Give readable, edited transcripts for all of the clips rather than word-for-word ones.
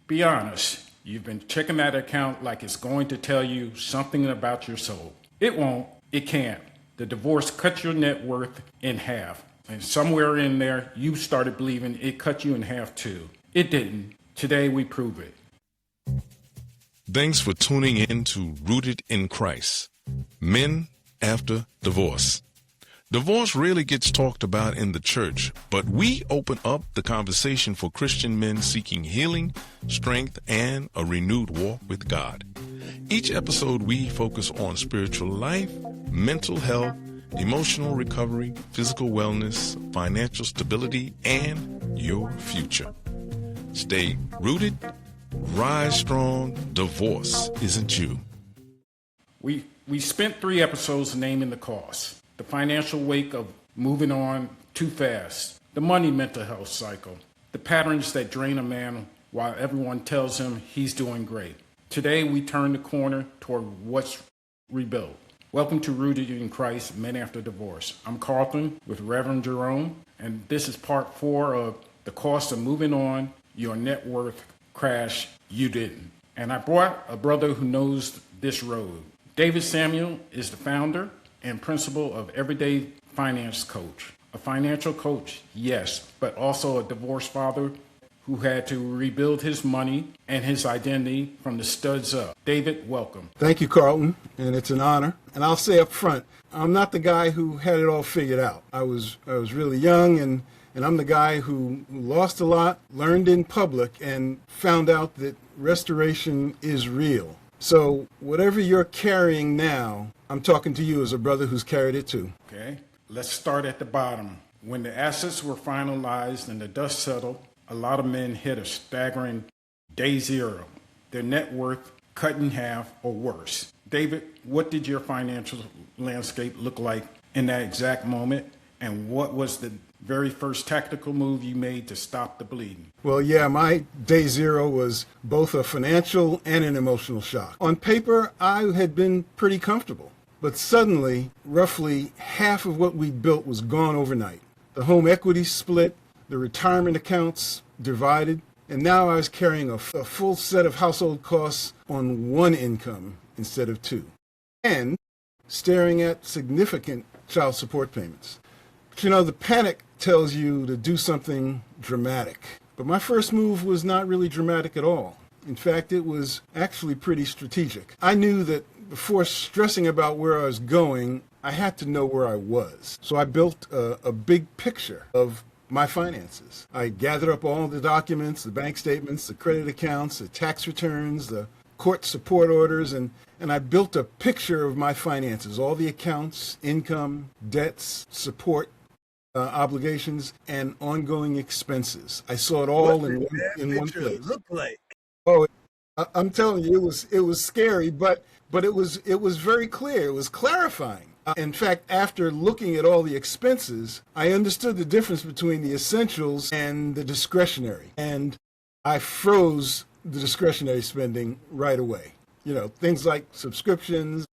Be honest. You've been checking that account like it's going to tell you something about your soul. It won't. It can't. The divorce cut your net worth in half. And somewhere in there, you started believing it cut you in half too. It didn't. Today, we prove it. Thanks for tuning in to Rooted in Christ. Men after divorce. Divorce rarely gets talked about in the church, but we open up the conversation for Christian men seeking healing, strength, and a renewed walk with God. Each episode, we focus on spiritual life, mental health, emotional recovery, physical wellness, financial stability, and your future. Stay rooted, rise strong, divorce isn't you. We spent 3 episodes naming the cost. The financial wake of moving on too fast, the money mental health cycle, the patterns that drain a man while everyone tells him he's doing great. Today, we turn the corner toward what's rebuilt. Welcome to Rooted in Christ, Men After Divorce. I'm Carlton with Reverend Jerome, and this is part 4 of The Cost of Moving On, Your Net Worth Crash, You Didn't. And I brought a brother who knows this road. David Samuel is the founder and principal of Everyday Finance Coach. A financial coach, yes, but also a divorced father who had to rebuild his money and his identity from the studs up. David, welcome. Thank you, Carlton, and it's an honor. And I'll say up front, I'm not the guy who had it all figured out. I was really young, and I'm the guy who lost a lot, learned in public, and found out that restoration is real. So whatever you're carrying now, I'm talking to you as a brother who's carried it too. Okay, let's start at the bottom. When the assets were finalized and the dust settled, a lot of men hit a staggering day zero. Their net worth cut in half or worse. David, what did your financial landscape look like in that exact moment? And what was the very first tactical move you made to stop the bleeding? Well, yeah, my day zero was both a financial and an emotional shock. On paper, I had been pretty comfortable. But suddenly, roughly half of what we'd built was gone overnight. The home equity split, the retirement accounts divided, and now I was carrying a full set of household costs on one income instead of 2, and staring at significant child support payments. But you know, the panic tells you to do something dramatic. But my first move was not really dramatic at all. In fact, it was actually pretty strategic. I knew that before stressing about where I was going, I had to know where I was. So I built a big picture of my finances. I gathered up all the documents, the bank statements, the credit accounts, the tax returns, the court support orders, and I built a picture of my finances, all the accounts, income, debts, support, obligations, and ongoing expenses. I saw it all in one place. Look like? Oh, I'm telling you, it was scary, but it was very clear. It was clarifying. In fact, after looking at all the expenses, I understood the difference between the essentials and the discretionary, and I froze the discretionary spending right away. You know, things like subscriptions,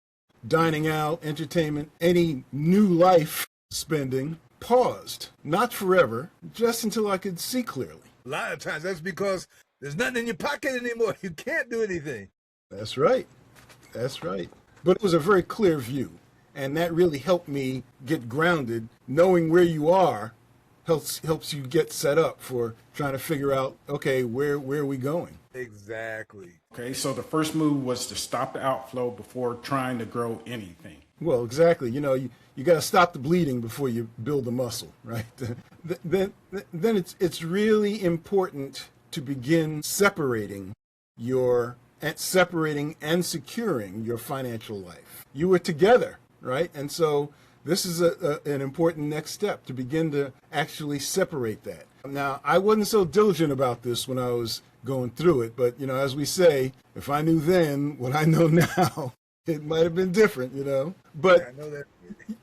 dining out, entertainment, any new life spending paused, not forever, just until I could see clearly. A lot of times that's because there's nothing in your pocket anymore. You can't do anything. That's right. That's right. But it was a very clear view, and that really helped me get grounded. Knowing where you are helps you get set up for trying to figure out, okay, where are we going? Exactly. Okay, so the first move was to stop the outflow before trying to grow anything. Well, exactly. You know, you got to stop the bleeding before you build the muscle, right? Then it's really important to begin separating and securing your financial life. You were together, right? And so this is an important next step, to begin to actually separate that. Now, I wasn't so diligent about this when I was going through it, but, you know, as we say, if I knew then what I know now, it might have been different, you know. But I know that.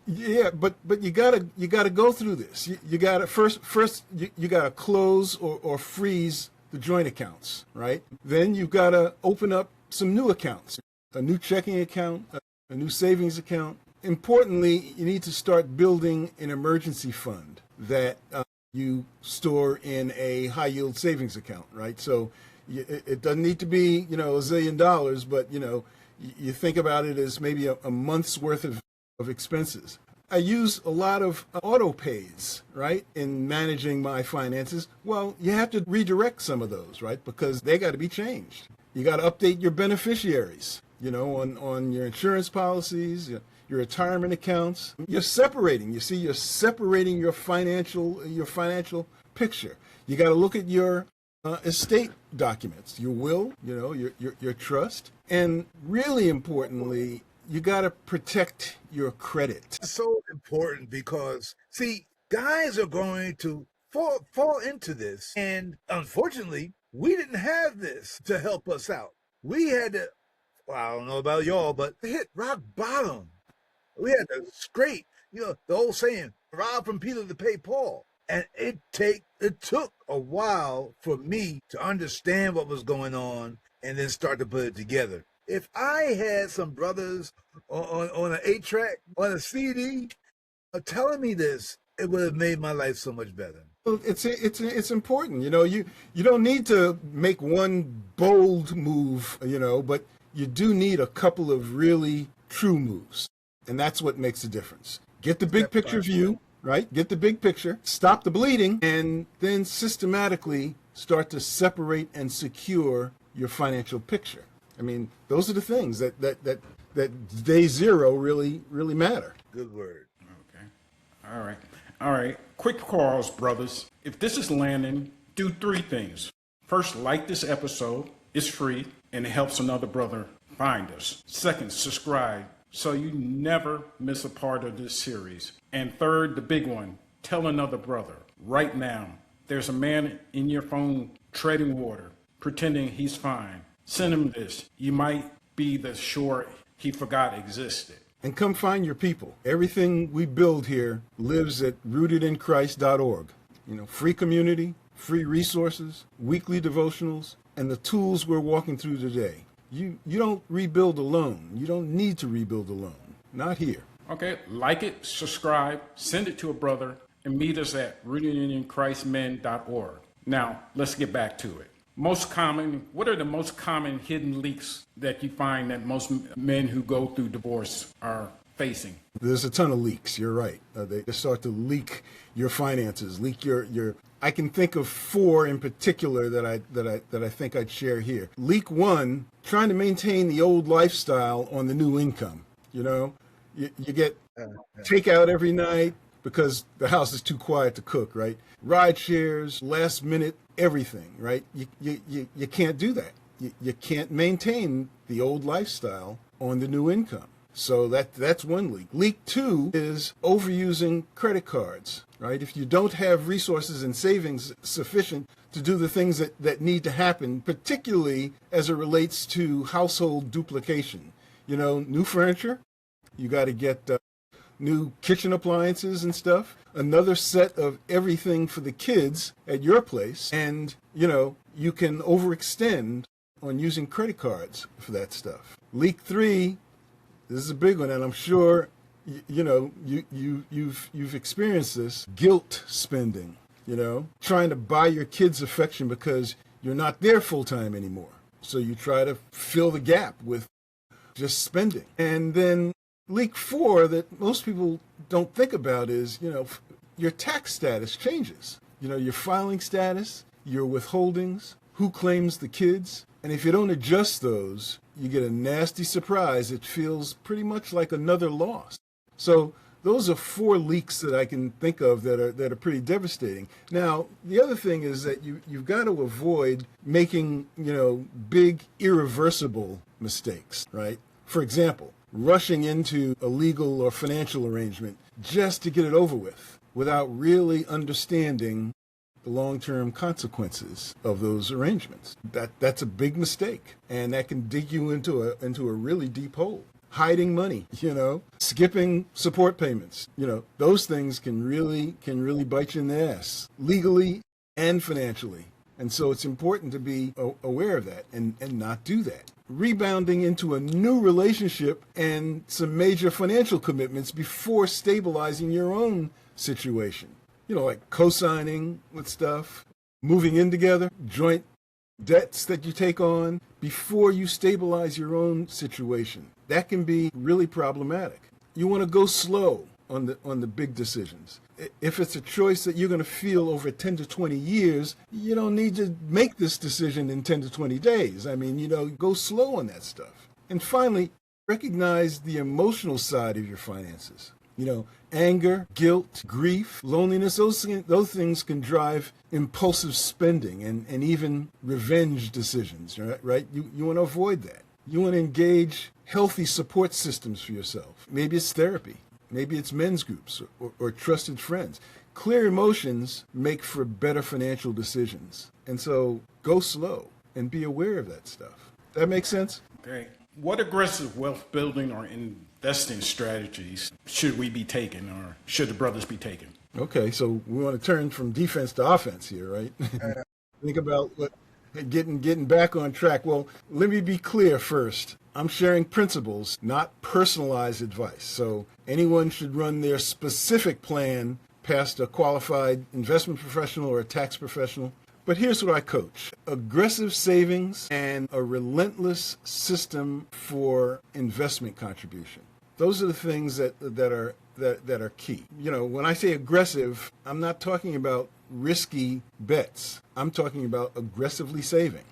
Yeah, but you gotta go through this. You gotta first you gotta close or freeze the joint accounts, right? Then you've gotta open up some new accounts, a new checking account, a new savings account. Importantly, you need to start building an emergency fund that you store in a high yield savings account, right? So It doesn't need to be, $1 zillion, but, you think about it as maybe a month's worth of expenses. I use a lot of auto pays, right, in managing my finances. Well, you have to redirect some of those, right, because they got to be changed. You got to update your beneficiaries, on your insurance policies, your retirement accounts. You're separating. You're separating your financial picture. You got to look at your estate documents, your will, your trust, and really importantly, you got to protect your credit. It's so important because, see, guys are going to fall into this. And unfortunately, we didn't have this to help us out. We had to, well, I don't know about y'all, but hit rock bottom. We had to scrape, the old saying, rob from Peter to pay Paul. And it took a while for me to understand what was going on and then start to put it together. If I had some brothers on an 8-track, on a CD, telling me this, it would have made my life so much better. Well, it's important. You don't need to make one bold move, but you do need a couple of really true moves. And that's what makes a difference. Get the big picture view, right? Get the big picture, stop the bleeding, and then systematically start to separate and secure your financial picture. I mean, those are the things that day zero really matter. Good word. Okay. All right. Quick calls, brothers. If this is landing, do 3 things. First, like this episode. It's free and it helps another brother find us. Second, subscribe so you never miss a part of this series. And third, the big one, tell another brother. Right now, there's a man in your phone treading water, pretending he's fine. Send him this. You might be the shore he forgot existed. And come find your people. Everything we build here lives at rootedinchrist.org. Free community, free resources, weekly devotionals, and the tools we're walking through today. You don't rebuild alone. You don't need to rebuild alone. Not here. Okay, like it, subscribe, send it to a brother, and meet us at rootedinchristmen.org. Now, let's get back to it. What are the most common hidden leaks that you find that most men who go through divorce are facing? There's a ton of leaks. You're right. They start to leak your finances, leak your. I can think of 4 in particular that I think I'd share here. Leak 1: trying to maintain the old lifestyle on the new income. You get takeout every night because the house is too quiet to cook, right? Ride shares, last minute, everything, right? You can't do that. You can't maintain the old lifestyle on the new income. So that's one leak. Leak 2 is overusing credit cards, right? If you don't have resources and savings sufficient to do the things that need to happen, particularly as it relates to household duplication. New furniture, you got to get new kitchen appliances and stuff, another set of everything for the kids at your place, and, you can overextend on using credit cards for that stuff. Leak 3, this is a big one, and I'm sure, you've experienced this, guilt spending, trying to buy your kids affection because you're not there full-time anymore. So you try to fill the gap with just spending. And then leak 4 that most people don't think about is, your tax status changes. Your filing status, your withholdings, who claims the kids. And if you don't adjust those, you get a nasty surprise. It feels pretty much like another loss. So those are 4 leaks that I can think of that are pretty devastating. Now, the other thing is that you've got to avoid making, big irreversible mistakes, right? For example, rushing into a legal or financial arrangement just to get it over with without really understanding the long-term consequences of those arrangements. That's a big mistake, and that can dig you into a really deep hole. Hiding money, skipping support payments, those things can really bite you in the ass, legally and financially. And so it's important to be aware of that and not do that. Rebounding into a new relationship and some major financial commitments before stabilizing your own situation. Like co-signing with stuff, moving in together, joint debts that you take on before you stabilize your own situation. That can be really problematic. You want to go slow on the big decisions. If it's a choice that you're going to feel over 10 to 20 years, you don't need to make this decision in 10 to 20 days. I mean, go slow on that stuff. And finally, recognize the emotional side of your finances. Anger, guilt, grief, loneliness, those things can drive impulsive spending and even revenge decisions, right? You want to avoid that. You want to engage healthy support systems for yourself. Maybe it's therapy. Maybe it's men's groups or trusted friends. Clear emotions make for better financial decisions. And so go slow and be aware of that stuff. That makes sense? Okay. What aggressive wealth building or investing strategies should we be taking, or should the brothers be taking? Okay, so we want to turn from defense to offense here, right? Think about getting back on track. Well, let me be clear first. I'm sharing principles, not personalized advice. So anyone should run their specific plan past a qualified investment professional or a tax professional. But here's what I coach: aggressive savings and a relentless system for investment contribution. Those are the things that are key. When I say aggressive, I'm not talking about risky bets. I'm talking about aggressively saving.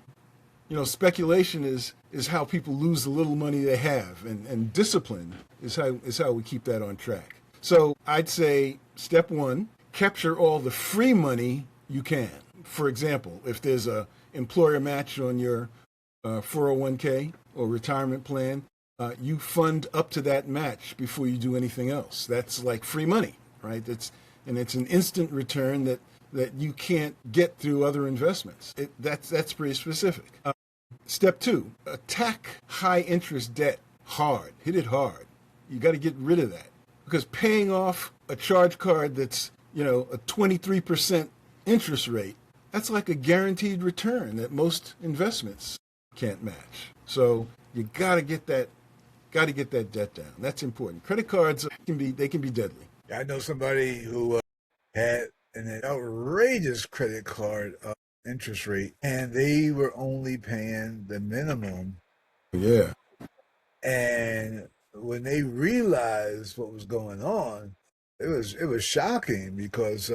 Speculation is how people lose the little money they have, and discipline is how we keep that on track. So I'd say step one, capture all the free money you can. For example, if there's a employer match on your 401k or retirement plan, you fund up to that match before you do anything else. That's like free money, right? It's an instant return that you can't get through other investments. That's pretty specific. Step two, attack high interest debt hard. Hit it hard. You got to get rid of that, because paying off a charge card that's a 23% interest rate, that's like a guaranteed return that most investments can't match. So you got to get that debt down. That's important. Credit cards can be deadly. I know somebody who had an outrageous credit card interest rate, and they were only paying the minimum. Yeah. And when they realized what was going on, it was shocking, because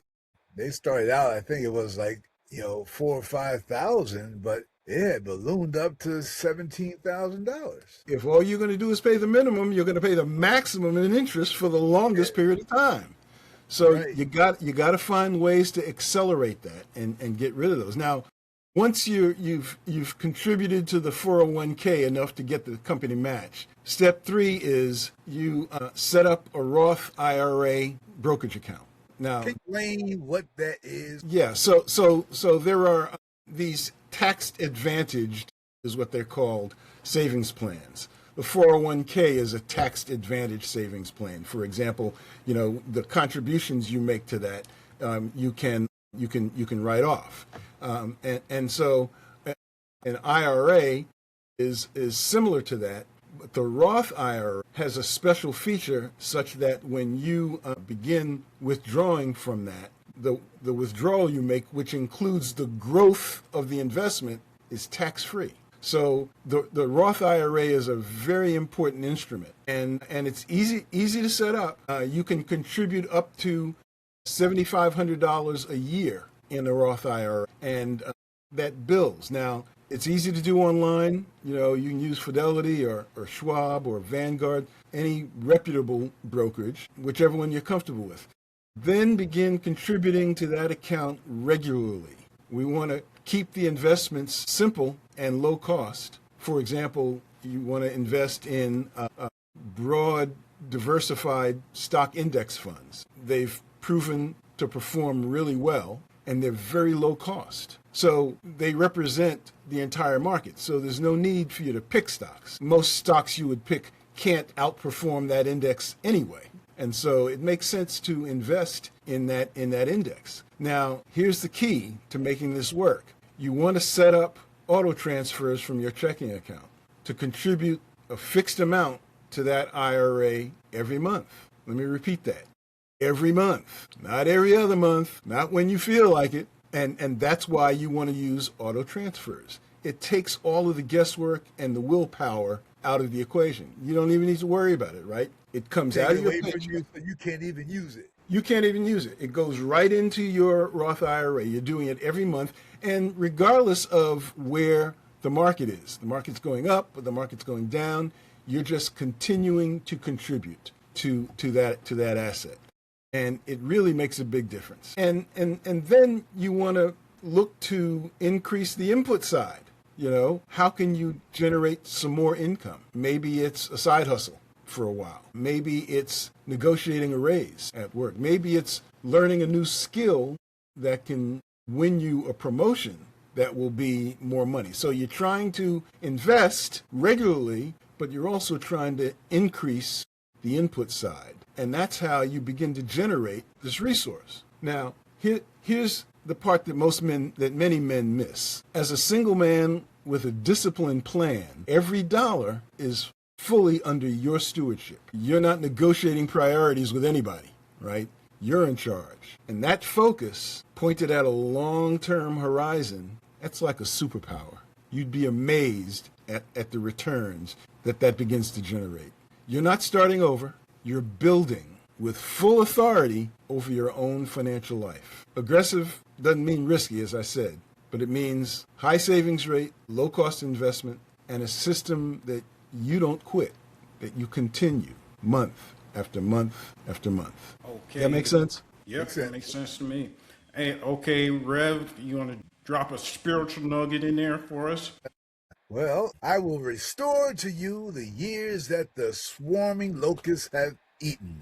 they started out, I think it was like 4,000 or 5,000, but it had ballooned up to $17,000. If all you're going to do is pay the minimum, you're going to pay the maximum in interest for the longest period of time. So Right. you got to find ways to accelerate that and get rid of those. Now, once you've contributed to the 401k enough to get the company match, step three is you set up a Roth IRA brokerage account. Now, Explain what that is. yeah, so there are these tax-advantaged, is what they're called, savings plans. The 401k is a tax-advantaged savings plan. For example, the contributions you make to that, you can write off, and so an IRA is similar to that. But the Roth IRA has a special feature such that when you begin withdrawing from that, the withdrawal you make, which includes the growth of the investment, is tax-free. So the Roth IRA is a very important instrument, and it's easy to set up. You can contribute up to $7,500 a year in a Roth IRA, and that builds. Now, it's easy to do online. You can use Fidelity or Schwab or Vanguard, any reputable brokerage, whichever one you're comfortable with. Then begin contributing to that account regularly. We want to keep the investments simple and low cost. For example, you want to invest in broad, diversified stock index funds. They've proven to perform really well, and they're very low cost. So they represent the entire market. So there's no need for you to pick stocks. Most stocks you would pick can't outperform that index anyway. And so it makes sense to invest in that index. Now, here's the key to making this work. You want to set up auto transfers from your checking account to contribute a fixed amount to that IRA every month. Let me repeat that. Every month, not every other month, not when you feel like it. And that's why you want to use auto transfers. It takes all of the guesswork and the willpower out of the equation. You don't even need to worry about it, right? It comes Take out it of your away from paycheck. you so you can't even use it. You can't even use it. It goes right into your Roth IRA. You're doing it every month. And regardless of where the market is, the market's going up, or the market's going down, you're just continuing to contribute to that asset. And it really makes a big difference. And then you want to look to increase the input side. You know, how can you generate some more income? Maybe it's a side hustle for a while. Maybe it's negotiating a raise at work. Maybe it's learning a new skill that can win you a promotion that will be more money. So you're trying to invest regularly, but you're also trying to increase the input side. And that's how you begin to generate this resource. Now, here's the part that many men miss. As a single man with a disciplined plan, every dollar is fully under your stewardship. You're not negotiating priorities with anybody, right? You're in charge. And that focus, pointed at a long-term horizon, that's like a superpower. You'd be amazed at the returns that begins to generate. You're not starting over. You're building with full authority over your own financial life. Aggressive doesn't mean risky, as I said, but it means high savings rate, low cost investment, and a system that you don't quit, that you continue month after month after month. Okay. That make sense? Yep, that makes sense to me. Hey, okay, Rev, you want to drop a spiritual nugget in there for us? Well, I will restore to you the years that the swarming locusts have eaten.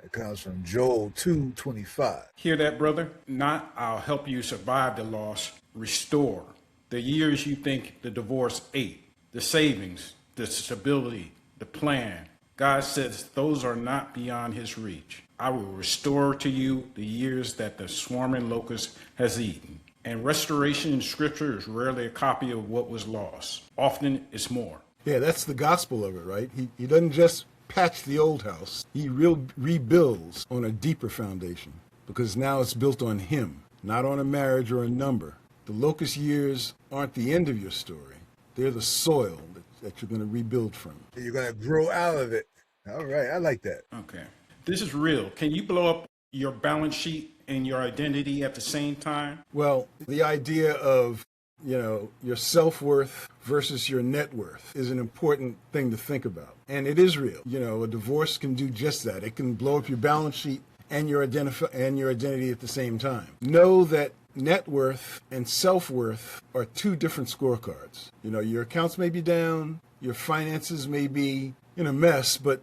That comes from Joel 2:25. Hear that, brother? Not I'll help you survive the loss, restore. The years you think the divorce ate, the savings, the stability, the plan. God says those are not beyond his reach. I will restore to you the years that the swarming locust has eaten. And restoration in scripture is rarely a copy of what was lost. Often it's more. Yeah, that's the gospel of it, right? He doesn't just patch the old house. He rebuilds on a deeper foundation because now it's built on him, not on a marriage or a number. The locust years aren't the end of your story. They're the soil that you're going to rebuild from. You're going to grow out of it. All right, I like that. Okay. This is real. Can you blow up your balance sheet and your identity at the same time? Well, the idea of, your self-worth versus your net worth is an important thing to think about. And it is real. A divorce can do just that. It can blow up your balance sheet and your identity at the same time. Know that net worth and self-worth are two different scorecards. Your accounts may be down, your finances may be in a mess, but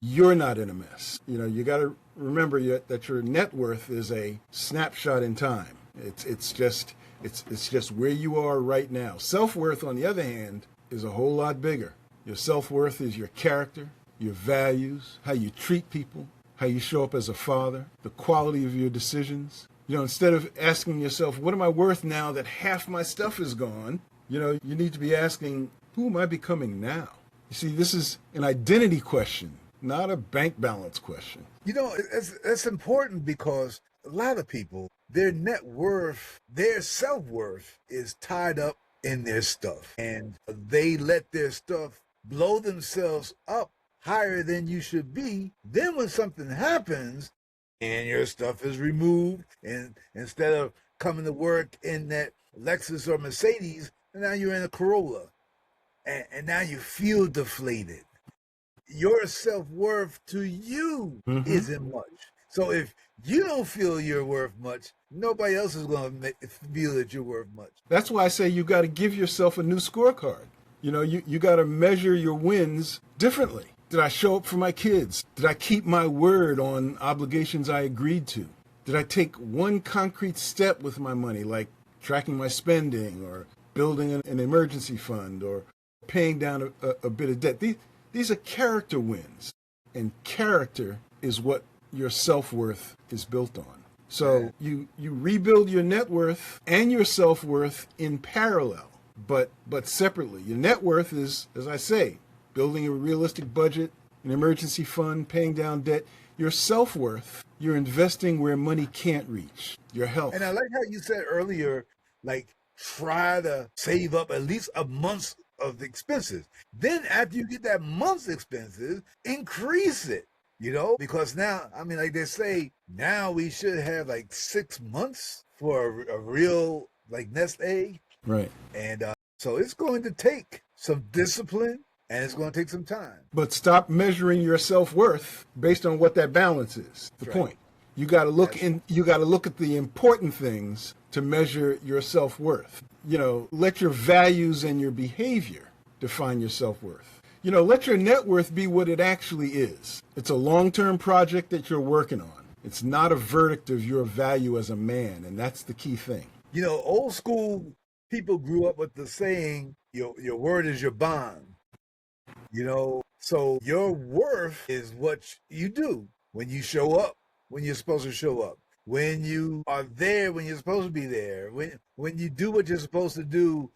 you're not in a mess. You got to remember that your net worth is a snapshot in time. It's just where you are right now. Self-worth, on the other hand, is a whole lot bigger. Your self-worth is your character, your values, how you treat people, how you show up as a father, the quality of your decisions. Instead of asking yourself, what am I worth now that half my stuff is gone? You need to be asking, who am I becoming now? You see, this is an identity question, not a bank balance question. It's important because a lot of people, their net worth, their self-worth is tied up in their stuff. And they let their stuff blow themselves up higher than you should be. Then when something happens and your stuff is removed, and instead of coming to work in that Lexus or Mercedes, now you're in a Corolla. And now you feel deflated. Your self-worth to you isn't much. So if you don't feel you're worth much, nobody else is going to feel that you're worth much. That's why I say you got to give yourself a new scorecard. You got to measure your wins differently. Did I show up for my kids? Did I keep my word on obligations I agreed to? Did I take one concrete step with my money, like tracking my spending or building an emergency fund or paying down a bit of debt? These are character wins, and character is what your self-worth is built on. So you rebuild your net worth and your self-worth in parallel, but separately. Your net worth is, as I say, building a realistic budget, an emergency fund, paying down debt. Your self-worth, you're investing where money can't reach, your health. And I like how you said earlier, like, try to save up at least a month's of expenses. Then after you get that month's expenses, increase it, because now, I mean, like they say, now we should have like 6 months for a real like nest egg. Right. And so it's going to take some discipline and it's going to take some time. But stop measuring your self-worth based on what that balance is. The point. You got to look you got to look at the important things to measure your self-worth. Let your values and your behavior define your self-worth. Let your net worth be what it actually is. It's a long-term project that you're working on. It's not a verdict of your value as a man, and that's the key thing. Old school people grew up with the saying, your word is your bond. So your worth is what you do when you show up, when you're supposed to show up, when you are there, when you're supposed to be there, when you do what you're supposed to do,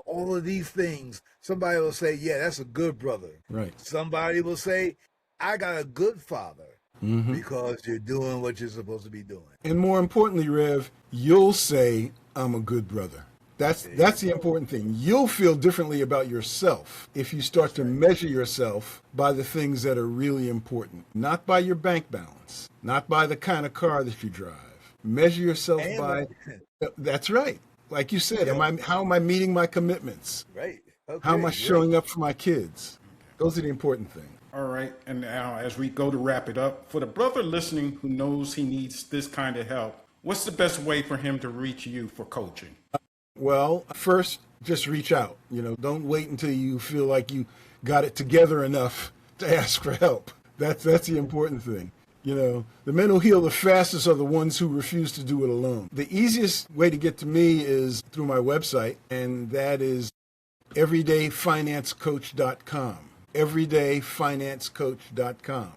all of these things. Somebody will say, yeah, that's a good brother. Right. Somebody will say, I got a good father. Mm-hmm. Because you're doing what you're supposed to be doing. And more importantly, Rev, you'll say, I'm a good brother. That's the important thing. You'll feel differently about yourself if you start to measure yourself by the things that are really important, not by your bank balance, not by the kind of car that you drive. Measure yourself by, that's right. Like you said, how am I meeting my commitments? Right. Okay, how am I showing up for my kids? Those are the important things. All right, and now as we go to wrap it up, for the brother listening who knows he needs this kind of help, what's the best way for him to reach you for coaching? Well, first, just reach out. Don't wait until you feel like you got it together enough to ask for help. That's the important thing. The men who heal the fastest are the ones who refuse to do it alone. The easiest way to get to me is through my website, and that is everydayfinancecoach.com. everydayfinancecoach.com.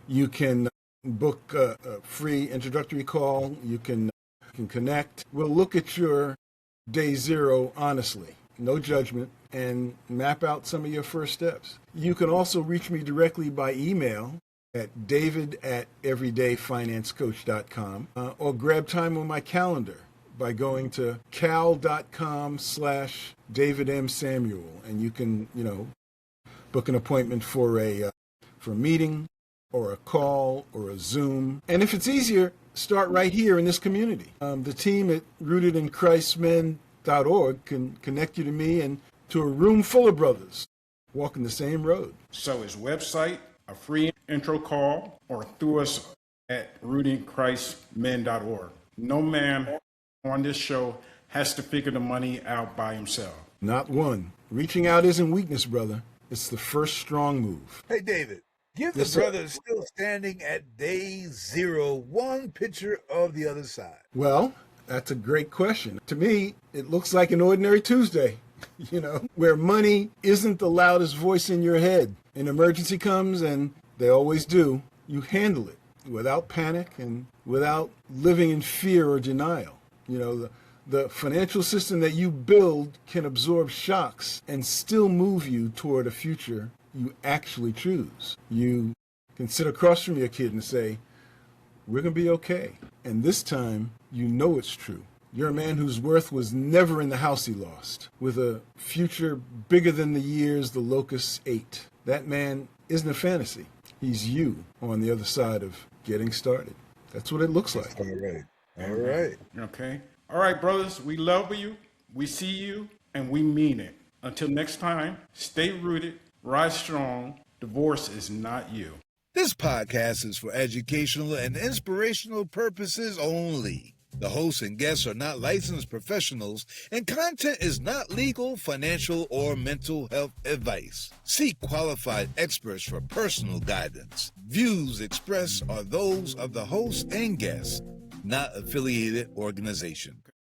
You can book a free introductory call. You can connect. We'll look at your day zero honestly, no judgment, and map out some of your first steps. You can also reach me directly by email at david@everydayfinancecoach.com or grab time on my calendar by going to cal.com/David M. Samuel, and you can, book an appointment for a meeting or a call or a Zoom. And if it's easier, start right here in this community. The team at rootedinchristmen.org can connect you to me and to a room full of brothers walking the same road. So his website, a free intro call, or through us at rootedinchristmen.org. No man on this show has to figure the money out by himself. Not one. Reaching out isn't weakness, brother. It's the first strong move. Hey, David, give the brothers still standing at day zero one picture of the other side. Well, that's a great question. To me, it looks like an ordinary Tuesday, where money isn't the loudest voice in your head. An emergency comes, and they always do. You handle it without panic and without living in fear or denial. The financial system that you build can absorb shocks and still move you toward a future you actually choose. You can sit across from your kid and say, we're going to be okay. And this time, it's true. You're a man whose worth was never in the house he lost, with a future bigger than the years the locusts ate. That man isn't a fantasy. He's you on the other side of getting started. That's what it looks like. All right. Okay. All right, brothers, we love you, we see you, and we mean it. Until next time, stay rooted, rise strong. Divorce is not you. This podcast is for educational and inspirational purposes only. The hosts and guests are not licensed professionals, and content is not legal, financial, or mental health advice. Seek qualified experts for personal guidance. Views expressed are those of the host and guests, not affiliated organization.